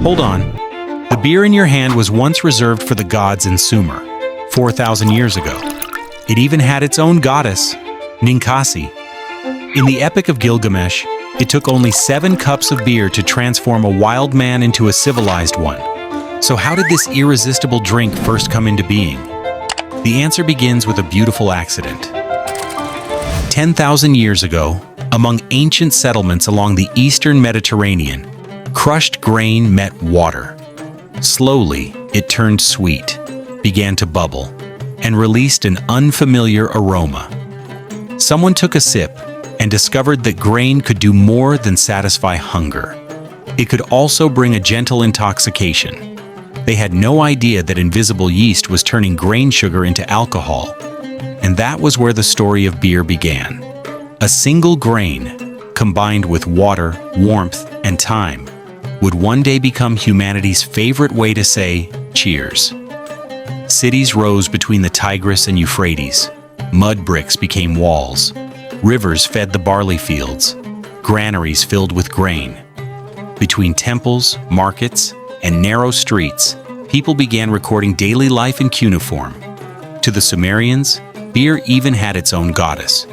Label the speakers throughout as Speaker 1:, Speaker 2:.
Speaker 1: Hold on. The beer in your hand was once reserved for the gods in Sumer, 4,000 years ago. It even had its own goddess, Ninkasi. In the Epic of Gilgamesh, it took only 7 cups of beer to transform a wild man into a civilized one. So how did this irresistible drink first come into being? The answer begins with a beautiful accident. 10,000 years ago, among ancient settlements along the eastern Mediterranean, crushed grain met water. Slowly, it turned sweet, began to bubble, and released an unfamiliar aroma. Someone took a sip and discovered that grain could do more than satisfy hunger. It could also bring a gentle intoxication. They had no idea that invisible yeast was turning grain sugar into alcohol. And that was where the story of beer began. A single grain, combined with water, warmth, and time, would one day become humanity's favorite way to say cheers. Cities rose between the Tigris and Euphrates. Mud bricks became walls. Rivers fed the barley fields. Granaries filled with grain. Between temples, markets, and narrow streets, people began recording daily life in cuneiform. To the Sumerians, beer even had its own goddess.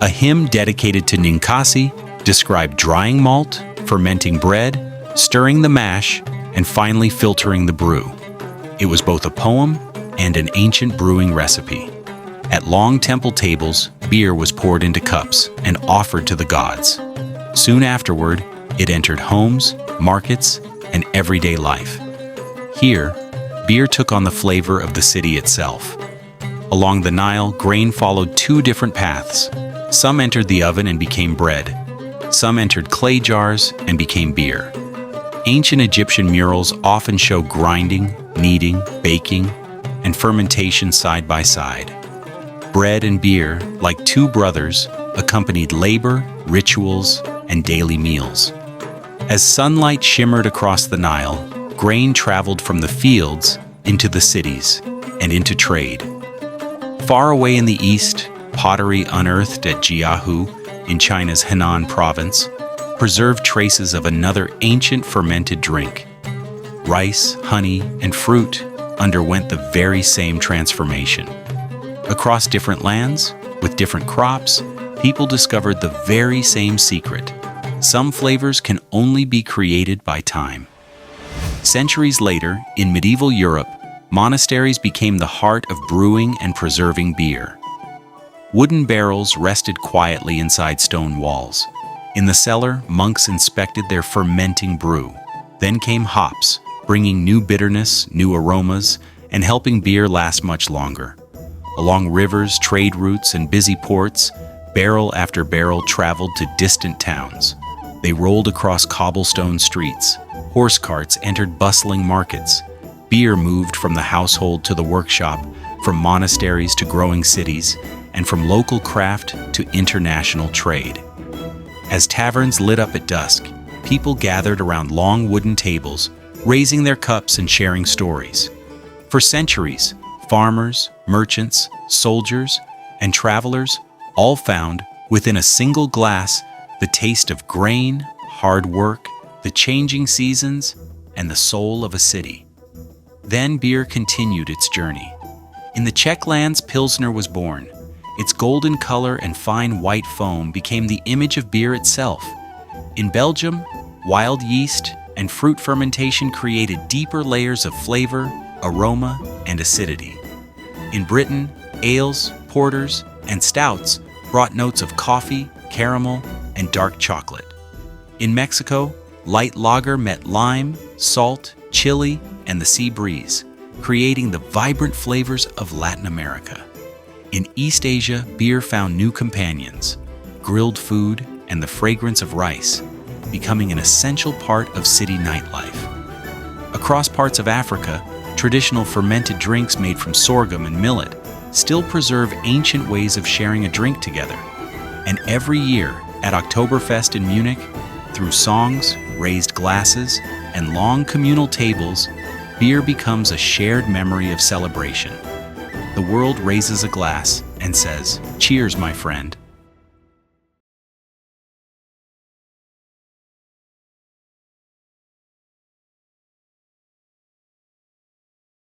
Speaker 1: A hymn dedicated to Ninkasi described drying malt, fermenting bread, stirring the mash, and finally filtering the brew. It was both a poem and an ancient brewing recipe. At long temple tables, beer was poured into cups and offered to the gods. Soon afterward, it entered homes, markets, and everyday life. Here, beer took on the flavor of the city itself. Along the Nile, grain followed 2 different paths. Some entered the oven and became bread. Some entered clay jars and became beer. Ancient Egyptian murals often show grinding, kneading, baking, and fermentation side by side. Bread and beer, like 2 brothers, accompanied labor, rituals, and daily meals. As sunlight shimmered across the Nile, grain traveled from the fields into the cities and into trade. Far away in the east, pottery unearthed at Jiahu in China's Henan province preserved traces of another ancient fermented drink. Rice, honey, and fruit underwent the very same transformation. Across different lands, with different crops, people discovered the very same secret. Some flavors can only be created by time. Centuries later, in medieval Europe, monasteries became the heart of brewing and preserving beer. Wooden barrels rested quietly inside stone walls. In the cellar, monks inspected their fermenting brew. Then came hops, bringing new bitterness, new aromas, and helping beer last much longer. Along rivers, trade routes, and busy ports, barrel after barrel traveled to distant towns. They rolled across cobblestone streets. Horse carts entered bustling markets. Beer moved from the household to the workshop, from monasteries to growing cities, and from local craft to international trade. As taverns lit up at dusk, people gathered around long wooden tables, raising their cups and sharing stories. For centuries, farmers, merchants, soldiers, and travelers all found, within a single glass, the taste of grain, hard work, the changing seasons, and the soul of a city. Then beer continued its journey. In the Czech lands, Pilsner was born. Its golden color and fine white foam became the image of beer itself. In Belgium, wild yeast and fruit fermentation created deeper layers of flavor, aroma, and acidity. In Britain, ales, porters, and stouts brought notes of coffee, caramel, and dark chocolate. In Mexico, light lager met lime, salt, chili, and the sea breeze, creating the vibrant flavors of Latin America. In East Asia, beer found new companions, grilled food and the fragrance of rice, becoming an essential part of city nightlife. Across parts of Africa, traditional fermented drinks made from sorghum and millet still preserve ancient ways of sharing a drink together. And every year, at Oktoberfest in Munich, through songs, raised glasses, and long communal tables, beer becomes a shared memory of celebration. The world raises a glass and says, "Cheers, my friend."